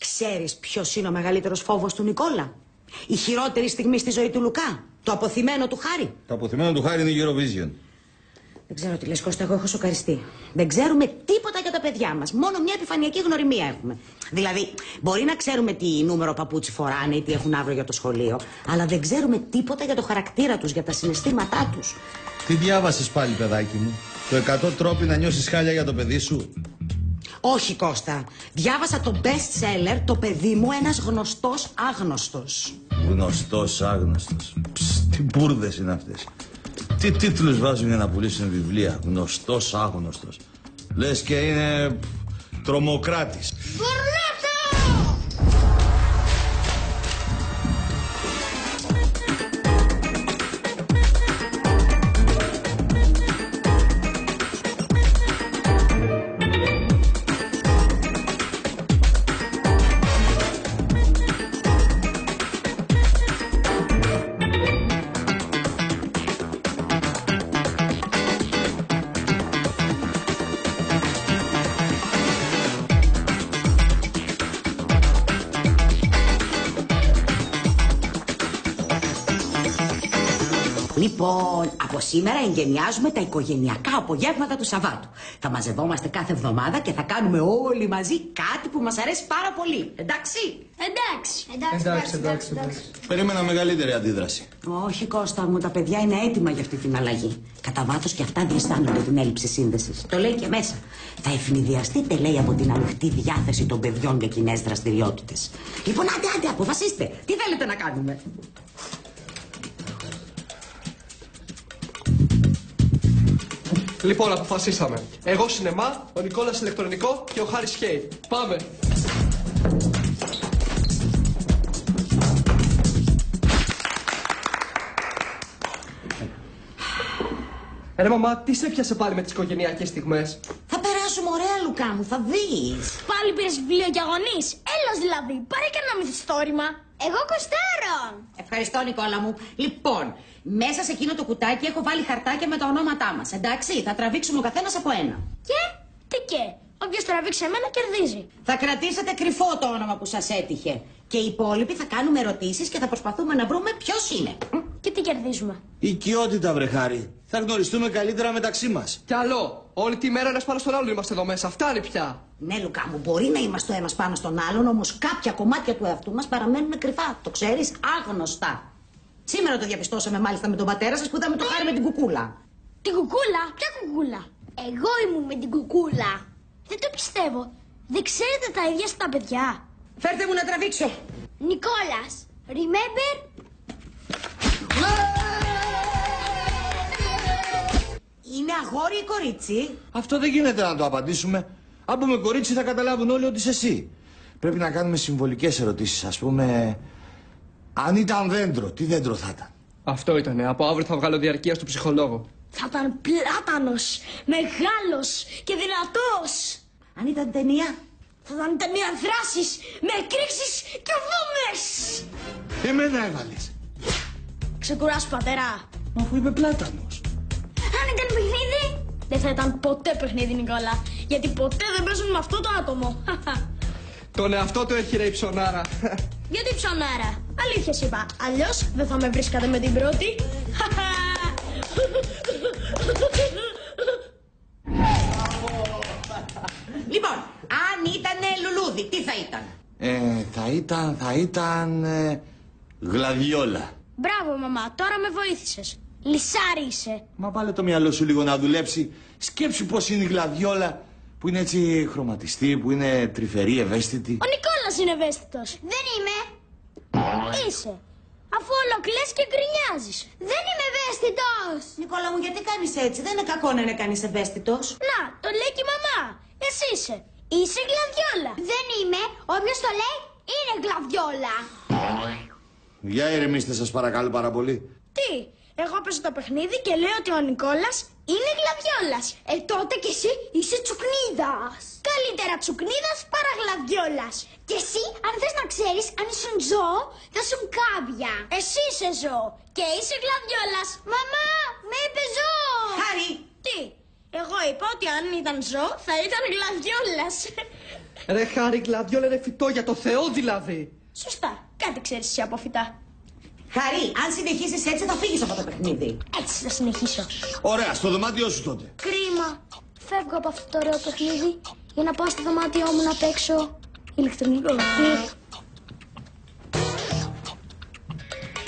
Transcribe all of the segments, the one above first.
Ξέρεις ποιος είναι ο μεγαλύτερος φόβος του Νικόλα? Η χειρότερη στιγμή στη ζωή του Λουκά? Το αποθυμένο του Χάρη? Το αποθυμένο του Χάρη είναι η Eurovision. Δεν ξέρω τι λες, Κώστα, εγώ έχω σοκαριστεί. Δεν ξέρουμε τίποτα για τα παιδιά μας. Μόνο μια επιφανειακή γνωριμία έχουμε. Δηλαδή, μπορεί να ξέρουμε τι νούμερο παπούτσι φοράνε ή τι έχουν αύριο για το σχολείο, αλλά δεν ξέρουμε τίποτα για το χαρακτήρα τους, για τα συναισθήματά τους. Τι διάβασες πάλι, παιδάκι μου? Το 100 τρόποι να νιώσεις χάλια για το παιδί σου? Όχι, Κώστα. Διάβασα το best seller «Το παιδί μου, ένας γνωστός άγνωστος». Γνωστός άγνωστος. Τι μπουρδες είναι αυτές. Τι τίτλους βάζουν για να πουλήσουν βιβλία? Γνωστός άγνωστος. Λες και είναι τρομοκράτης. Λοιπόν, από σήμερα εγκαινιάζουμε τα οικογενειακά απογεύματα του Σαββάτου. Θα μαζευόμαστε κάθε εβδομάδα και θα κάνουμε όλοι μαζί κάτι που μας αρέσει πάρα πολύ. Εντάξει? Εντάξει. Περίμενα μεγαλύτερη αντίδραση. Όχι, Κώστα μου, τα παιδιά είναι έτοιμα για αυτή την αλλαγή. Κατά βάθος και αυτά διαισθάνονται την έλλειψη σύνδεσης. Το λέει και μέσα. Θα ευνηδιαστείτε, λέει, από την ανοιχτή διάθεση των παιδιών για κοινές δραστηριότητες. Λοιπόν, άντε, αποφασίστε. Τι θέλετε να κάνουμε? Λοιπόν, αποφασίσαμε. Εγώ σινεμά, ο Νικόλας ηλεκτρονικό και ο Χάρης σκέιτ. Πάμε! Ρε μαμά, τι σε έπιασε πάλι με τις οικογενειακές στιγμές? Θα περάσουμε ωραία, Λουκά μου, θα δεις. Πάλι πήρες βιβλίο για γονείς. Έλος δηλαδή, πάρε και ένα μυθιστόρημα. Εγώ κοστάρω. Ευχαριστώ, Νικόλα μου. Λοιπόν, μέσα σε εκείνο το κουτάκι έχω βάλει χαρτάκια με τα ονόματά μας. Εντάξει, θα τραβήξουμε ο καθένας από ένα. Και, όποιος τραβήξει εμένα κερδίζει. Θα κρατήσετε κρυφό το όνομα που σας έτυχε. Και οι υπόλοιποι θα κάνουμε ερωτήσεις και θα προσπαθούμε να βρούμε ποιος είναι. Και τι κερδίζουμε? Οικειότητα, βρε Χάρη. Θα γνωριστούμε καλύτερα μεταξύ μας. Κι άλλο, όλη τη μέρα ένας πάνω στον άλλον είμαστε εδώ μέσα. Φτάνει πια. Ναι, Λουκά μου, μπορεί να είμαστε ο ένας πάνω στον άλλον, όμως κάποια κομμάτια του εαυτού μας παραμένουν κρυφά. Το ξέρεις, άγνωστα. Σήμερα το διαπιστώσαμε μάλιστα με τον πατέρα σας που είδαμε το Χάρη με την κουκούλα. Την κουκούλα? Ποια κουκούλα? Εγώ ήμουν με την κουκούλα. Δεν το πιστεύω. Δεν ξέρετε τα ίδια στα παιδιά. Φέρτε μου να τραβήξω. Νικόλας, remember? Είναι αγόρι ή κορίτσι? Αυτό δεν γίνεται να το απαντήσουμε. Αν πούμε κορίτσι θα καταλάβουν όλοι ότι είσαι εσύ. Πρέπει να κάνουμε συμβολικές ερωτήσεις. Ας πούμε, αν ήταν δέντρο, τι δέντρο θα ήταν? Αυτό ήτανε. Από αύριο θα βγάλω διαρκεία στο ψυχολόγο. Θα ήταν πλάτανος, μεγάλος και δυνατός. Αν ήταν ταινία? Θα ήταν ταινία δράσης με εκρήξεις και βόμβες. Εμένα έβαλες. Ξεκουράσου, πατέρα. Μα αφού είμαι πλάτανος. Αν ήταν παιχνίδι, δεν θα ήταν ποτέ παιχνίδι, Νικόλα. Γιατί ποτέ δεν παίζουν με αυτό το άτομο. Τον εαυτό του έχει, ρε, η ψωνάρα. Γιατί ψωνάρα? Αλήθεια σου είπα. Αλλιώς δεν θα με βρίσκατε με την πρώτη. Λοιπόν, αν ήτανε λουλούδι, τι θα ήταν? Θα ήταν γλαδιόλα. Μπράβο, μαμά. Τώρα με βοήθησες. Λυσάρι είσαι. Μα βάλε το μυαλό σου λίγο να δουλέψει. Σκέψου πώς είναι η γλαδιόλα που είναι έτσι χρωματιστή, που είναι τρυφερή, ευαίσθητη. Ο Νικόλας είναι ευαίσθητος. Δεν είμαι. Είσαι. Αφού όλο κλαις και γκρινιάζεις. Δεν είμαι ευαίσθητος. Νικόλα μου, γιατί κάνεις έτσι? Δεν είναι κακό να είναι κανείς ευαίσθητος. Να, το λέει και η μαμά. Εσύ είσαι. Είσαι γλαδιόλα. Δεν είμαι. Όποιος το λέει είναι γλαδιόλα. Για ηρεμήστε σας παρακαλώ πάρα πολύ. Τι, εγώ παίζω το παιχνίδι και λέω ότι ο Νικόλας είναι γλαδιόλας. Τότε κι εσύ είσαι τσουκνίδας. Καλύτερα τσουκνίδας παρά γλαδιόλας. Και εσύ, αν θες να ξέρεις, αν ήσουν ζώο, θα ήσουν κάμπια. Εσύ είσαι ζώο και είσαι γλαδιόλας. Μαμά, με είπε ζώο. Χάρη. Τι, εγώ είπα ότι αν ήταν ζώο θα ήταν γλαδιόλας. Ρε Χάρη, γλαδιόλα είναι φυτό για το Θεό δηλαδή. Σωστά. Κάτι ξέρεις εσύ από φυτά. Χαρή, αν συνεχίσεις έτσι θα φύγεις από το παιχνίδι. Έτσι θα συνεχίσω. Ωραία, στο δωμάτιό σου τότε. Κρίμα. Φεύγω από αυτό το ωραίο παιχνίδι για να πάω στο δωμάτιό μου να παίξω ηλεκτρονικό.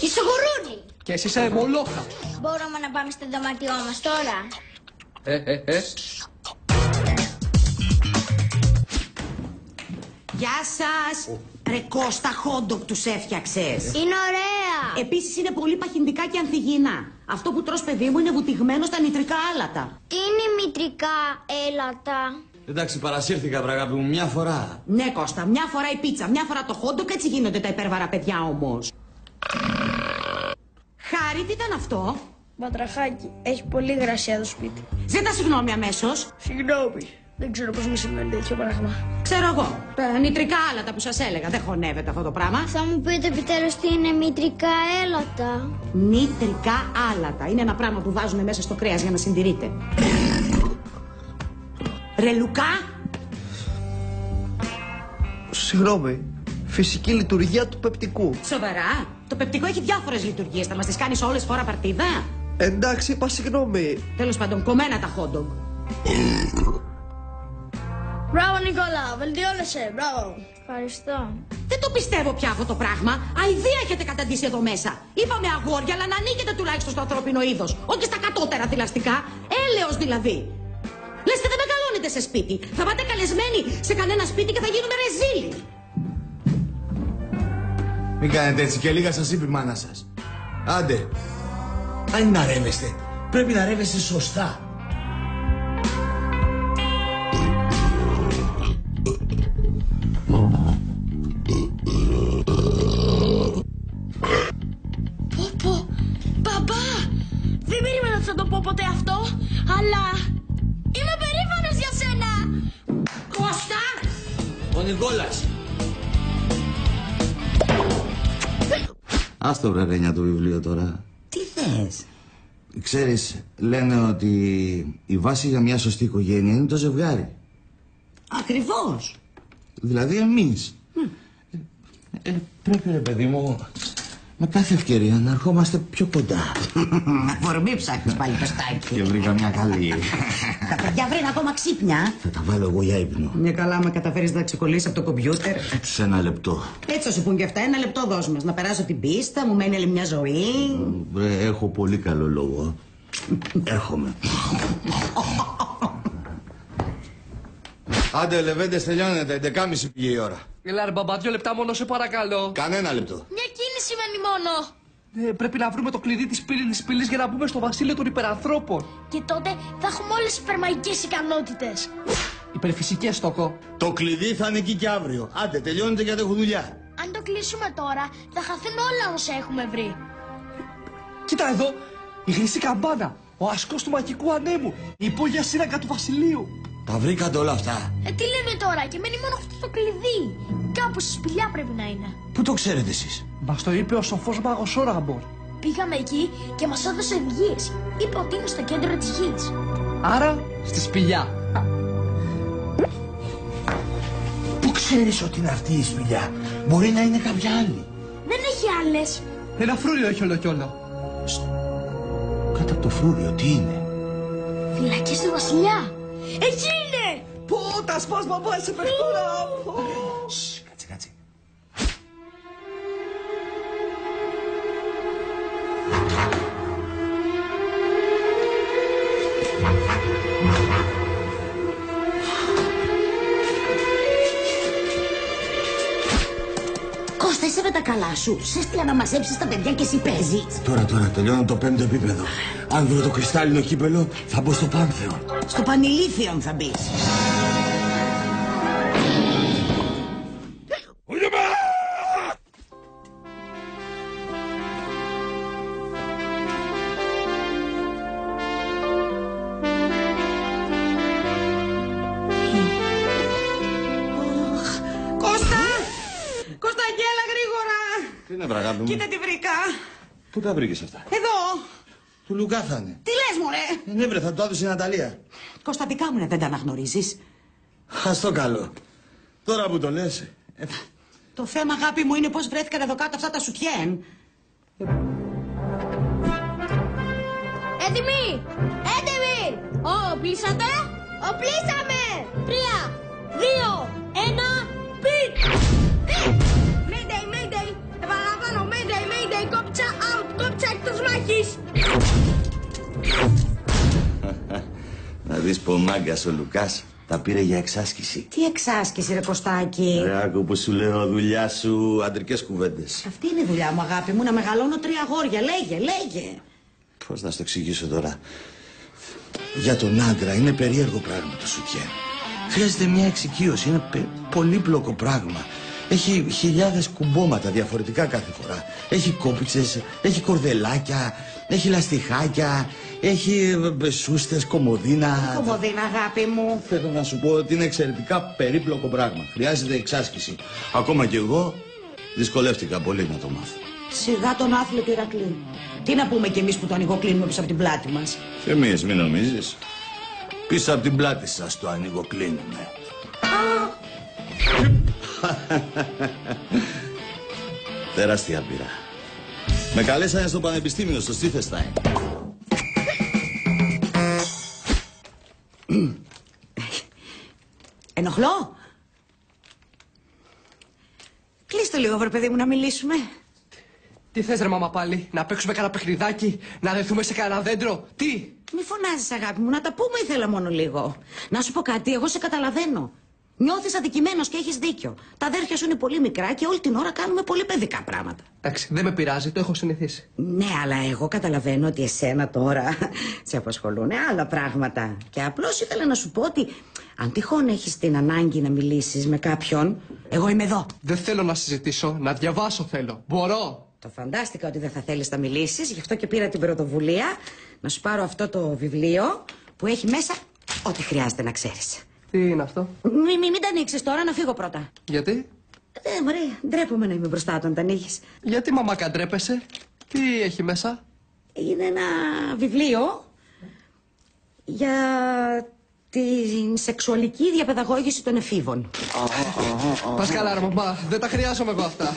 Είσαι γουρούνι. Και εσύ είσαι μολόχα. Μπορούμε να πάμε στο δωμάτιό μας τώρα. Γεια σας. Ρε Κώστα, χόντοκ τους έφτιαξες. Είναι ωραία. Επίσης είναι πολύ παχυντικά και ανθυγιεινά. Αυτό που τρως, παιδί μου, είναι βουτυγμένο στα νητρικά άλατα. Τι είναι μητρικά έλατα? Εντάξει, παρασύρθηκα, βραγάπη μου, μια φορά. Ναι, Κώστα, μια φορά η πίτσα, μια φορά το χόντοκ, έτσι γίνονται τα υπέρβαρα παιδιά όμως. Χάρη, τι ήταν αυτό? Μπατραχάκι, έχει πολύ γρασία το σπίτι. Ζητά συγγνώμη αμέσως. Συγγνώμη. Δεν ξέρω πώς μου συμβαίνει τέτοιο πράγμα. Ξέρω εγώ. Τα νητρικά άλατα που σας έλεγα. Δεν χωνεύεται αυτό το πράγμα. Θα μου πείτε επιτέλους τι είναι μητρικά έλατα? Νητρικά άλατα. Είναι ένα πράγμα που βάζουν μέσα στο κρέας για να συντηρείται. Ρε Λουκά. Συγγνώμη. Φυσική λειτουργία του πεπτικού. Σοβαρά. Το πεπτικό έχει διάφορες λειτουργίες. Θα μας τις κάνεις όλες φορά παρτίδα? Εντάξει, είπα συγγνώμη. Τέλος πάντων, κομμένα τα hot dog. Μπράβο Νικόλα, βελτιώνεσαι, μπράβο. Ευχαριστώ. Δεν το πιστεύω πια αυτό το πράγμα. Αηδία έχετε καταντήσει εδώ μέσα. Είπαμε αγόρια, αλλά να ανήκετε τουλάχιστον στο ανθρώπινο είδος. Όχι στα κατώτερα θηλαστικά. Έλεος δηλαδή. Λες και δεν μεγαλώνετε σε σπίτι. Θα πάτε καλεσμένοι σε κανένα σπίτι και θα γίνουμε ρεζίλοι. Μην κάνετε έτσι, και λίγα σας είπε η μάνα σας. Άντε. Αν είναι να ρεύεστε, πρέπει να ρεύεστε σωστά. Πω, μπαμπά, δεν περίμενα ότι θα το πω ποτέ αυτό, αλλά είμαι περήφανος για σένα. Κώστα! Ο Νικόλας. Ας το βρερένια το βιβλίο τώρα. Τι θες? Ξέρεις, λένε ότι η βάση για μια σωστή οικογένεια είναι το ζευγάρι. Ακριβώς. Δηλαδή εμείς. Πρέπει, ρε παιδί μου, με κάθε ευκαιρία να ερχόμαστε πιο κοντά. Αφορμή ψάχνεις πάλι το στάκι. Και βρήκα μια καλή. Τα παιδιά βρουν ακόμα ξύπνια. Θα τα βάλω εγώ για ύπνο. Μια καλά, με καταφέρεις να τα ξεκολλήσεις από το κομπιούτερ. Σε ένα λεπτό. Έτσι θα σου πούν και αυτά. Ένα λεπτό δώσ' μας. Να περάσω την πίστα, μου μένει άλλη μια ζωή. Έχω πολύ καλό λόγο. Έρχομαι. Άντε, λεβέντες, τελειώνετε. 11:30 πήγε η ώρα. Έλα ρε μπαμπά, 2 λεπτά μόνο σε παρακαλώ. Κανένα λεπτό. Μια κίνηση μένει μόνο. Πρέπει να βρούμε το κλειδί της πύλης για να μπούμε στο βασίλειο των υπερανθρώπων. Και τότε θα έχουμε όλες τις υπερμαγικές ικανότητες. Υπερφυσικές τόκο. Το κλειδί θα είναι εκεί και αύριο. Άντε, τελειώνετε γιατί έχω δουλειά. Αν το κλείσουμε τώρα, θα χαθούν όλα όσα έχουμε βρει. Κοίτα εδώ, η χρυσή καμπάνα, ο ασκός του μαγικού ανέμου, η υπόγεια σύραγγα του βασιλείου. Τα βρήκατε όλα αυτά. Τι λέμε τώρα, και μένει μόνο αυτό το κλειδί. Κάπου στη σπηλιά πρέπει να είναι. Πού το ξέρετε εσείς? Μας το είπε ο σοφός μάγος Όραμπορ. Πήγαμε εκεί και μας έδωσε οδηγίες. Είπε ότι είναι στο κέντρο της γης. Άρα, στη σπηλιά. Πού ξέρεις ότι είναι αυτή η σπηλιά? Μπορεί να είναι κάποια άλλη. Δεν έχει άλλες. Ένα φρούριο έχει ολοκιόλο. Κάτω από το φρούριο, τι είναι? Φυλακές του βασιλιά. Εκεί είναι! Πω, τα σπάς μπαμπά, είσαι παιχτούρα. Κάτσε. Κώστα, είσαι με τα καλά σου. Σε έστειλα να μαζέψεις τα παιδιά και εσύ παίζεις. Τώρα, τελειώνω το 5ο επίπεδο. Αν βρω το κρυστάλλινο κύπελο, θα μπω στο Πάνθεον. Στο Πανηλήθιον θα μπεις. Τι είναι, βραγάπη μου? Κοίτα τι βρήκα. Πού τα βρήκες αυτά? Εδώ. Του Λουκά θα είναι. Τι λες μωρέ? Ναι, βρε, θα το έδωσε η Ναταλία. Κώστα, δικά μου είναι, δεν τα αναγνωρίζεις. Ας το καλό. Τώρα που το λες. Το θέμα, αγάπη μου, είναι πώς βρέθηκαν εδώ κάτω αυτά τα σουτιέν. Έτοιμοι! Έτοιμοι! Οπλίσατε! Οπλίσαμε! 3, 2, 1, πιτ! Mayday, Mayday! Επαναλαμβάνω, Mayday, Mayday! Κόψα out! Κόψα εκτός μάχης! Να δεις πω ο μάγκας ο Λουκάς τα πήρε για εξάσκηση. Τι εξάσκηση, ρε Κωστάκη. Ρε άκου που σου λέω, δουλειά σου, αντρικές κουβέντες. Αυτή είναι η δουλειά μου, αγάπη μου, να μεγαλώνω 3 αγόρια. Λέγε. Πώς να σου το εξηγήσω τώρα. Για τον άντρα είναι περίεργο πράγμα το σουτιέν. Χρειάζεται μια εξοικείωση, είναι πολύπλοκο πράγμα. Έχει χιλιάδες κουμπώματα διαφορετικά κάθε φορά. Έχει κόπιτσες, έχει κορδελάκια, έχει λαστιχάκια, έχει σούστες, κομμωδίνα. Κομμωδίνα, αγάπη μου. Θέλω να σου πω ότι είναι εξαιρετικά περίπλοκο πράγμα. Χρειάζεται εξάσκηση. Ακόμα και εγώ δυσκολεύτηκα πολύ να το μάθω. Σιγά τον άθλιο του Ηρακλή. Τι να πούμε κι εμείς που το ανοιγοκλίνουμε πίσω από την πλάτη μας. Και εμείς, μην νομίζεις. Πίσω από την πλάτη σας το ανοιγοκλίνουμε. Τεράστια πείρα. Με καλέσανε στο πανεπιστήμιο, στο Στίφεστάιν. Ενοχλώ. Κλείστο λίγο, βρε παιδί μου, να μιλήσουμε. Τι θες ρε μάμα πάλι, να παίξουμε κανένα παιχνιδάκι, να δεθούμε σε κανένα δέντρο, τι? Μη φωνάζεις, αγάπη μου, να τα πούμε ήθελα μόνο λίγο. Να σου πω κάτι, εγώ σε καταλαβαίνω. Νιώθεις αδικημένος και έχεις δίκιο. Τα αδέρφια σου είναι πολύ μικρά και όλη την ώρα κάνουμε πολύ παιδικά πράγματα. Εντάξει, δεν με πειράζει, το έχω συνηθίσει. Ναι, αλλά εγώ καταλαβαίνω ότι εσένα τώρα σε απασχολούν άλλα πράγματα. Και απλώς ήθελα να σου πω ότι αν τυχόν έχεις την ανάγκη να μιλήσεις με κάποιον, εγώ είμαι εδώ. Δεν θέλω να συζητήσω, να διαβάσω θέλω. Μπορώ. Το φαντάστηκα ότι δεν θα θέλεις να μιλήσεις, γι' αυτό και πήρα την πρωτοβουλία να σου πάρω αυτό το βιβλίο που έχει μέσα ό,τι χρειάζεται να ξέρεις. Τι είναι αυτό? Μην τα ανοίξεις τώρα, να φύγω πρώτα. Γιατί? Μωρέ, ντρέπομαι να είμαι μπροστά όταν τα ανοίγεις. Γιατί μαμάκα ντρέπεσαι? Τι έχει μέσα? Είναι ένα βιβλίο για την σεξουαλική διαπαιδαγώγηση των εφήβων. Πας καλά ρε μαμά, δεν τα χρειάζομαι εγώ αυτά.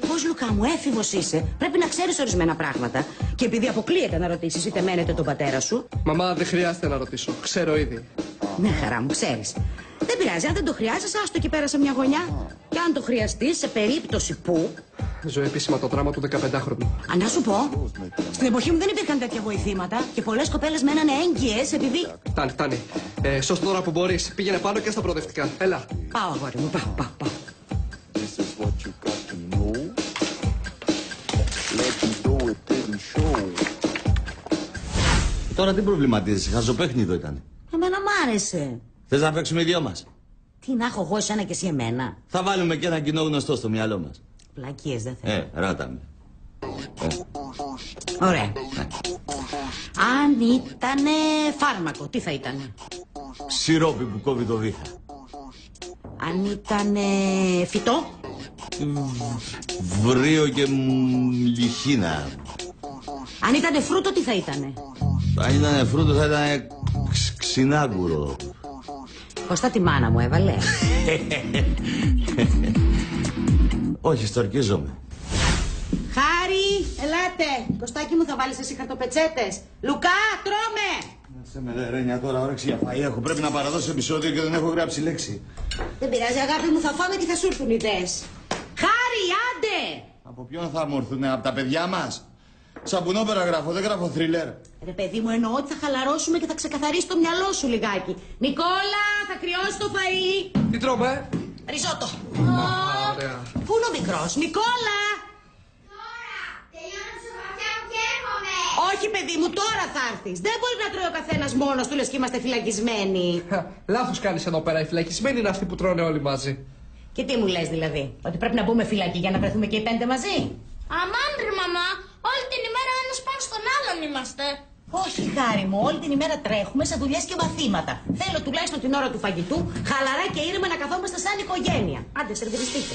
Πώς, Λουκά μου, έφηβος είσαι. Πρέπει να ξέρεις ορισμένα πράγματα. Και επειδή αποκλείεται να ρωτήσεις είτε εμένα είτε τον πατέρα σου. Μαμά, δεν χρειάζεται να ρωτήσω, ξέρω ήδη. Ναι, χαρά μου, ξέρεις. Δεν πειράζει, αν δεν το χρειάζεσαι, άστο εκεί πέρα σε μια γωνιά. Και αν το χρειαστείς, σε περίπτωση που. Ζω επίσημα το δράμα του 15χρονου. Να σου πω, στην εποχή μου δεν υπήρχαν τέτοια βοηθήματα και πολλές κοπέλες μένανε έγκυες επειδή. Φτάνει. Σώσ' τώρα που μπορείς. Πήγαινε πάνω και στα προοδευτικά. Έλα. Πάω, αγόρι μου, πάω. Τώρα τι προβληματίζεσαι, χαζοπέχνιδο ήταν. Εμένα μ' άρεσε. Θες να παίξουμε οι δυο μας? Τι να έχω εγώ εσένα και εσύ εμένα. Θα βάλουμε και ένα κοινό γνωστό στο μυαλό μας. Πλακίες δεν θέλω. Ράτα με. Ωραία. Αν ήτανε φάρμακο, τι θα ήτανε? Σιρόπι που κόβει το βήχα. Αν ήτανε φυτό? Βρύο και λιχίνα. Αν ήτανε φρούτο, τι θα ήτανε? Αν ήταν φρούτο θα ήταν ξινάγκουρο. Κωστά τη μάνα μου έβαλε. Όχι, στορκίζομαι. Χάρη, ελάτε. Κωστάκι μου, θα βάλεις εσύ χαρτοπετσέτες. Λουκά, τρώμε. Σε με Ρένια τώρα, όρεξη για φαΐ έχω. Πρέπει να παραδώσω επεισόδιο και δεν έχω γράψει λέξη. Δεν πειράζει, αγάπη μου, θα φάμε και θα σου έρθουν ιδέες. Χάρη, άντε. Από ποιον θα μου έρθουνε, από τα παιδιά μας? Σαπουνόπερα γράφω, δεν γράφω θρίλερ. Ρε παιδί μου, εννοώ ότι θα χαλαρώσουμε και θα ξεκαθαρίσει το μυαλό σου λιγάκι. Νικόλα, θα κρυώσει το φαΐ. Τι τρώμε? Ριζότο. Ωραία. Πού είναι ο μικρός? Νικόλα! Τώρα! Τελειώνω τη σοφριά μου και έρχομαι! Όχι, παιδί μου, τώρα θα έρθεις. Δεν μπορεί να τρώει ο καθένας μόνος του, λες και είμαστε φυλακισμένοι. Λάθος κάνεις εδώ πέρα. Οι φυλακισμένοι είναι αυτοί που τρώνε όλοι μαζί. Και τι μου λες δηλαδή, ότι πρέπει να μπούμε φυλακή για να βρεθούμε και οι 5 μαζί? Αμάν ρε μαμά, όλη την ημέρα ένας πάνω στον άλλον είμαστε. Όχι, Χάρη μου, όλη την ημέρα τρέχουμε σε δουλειές και μαθήματα. Θέλω τουλάχιστον την ώρα του φαγητού, χαλαρά και ήρεμα να καθόμαστε σαν οικογένεια. Άντε, σερβιριστείτε.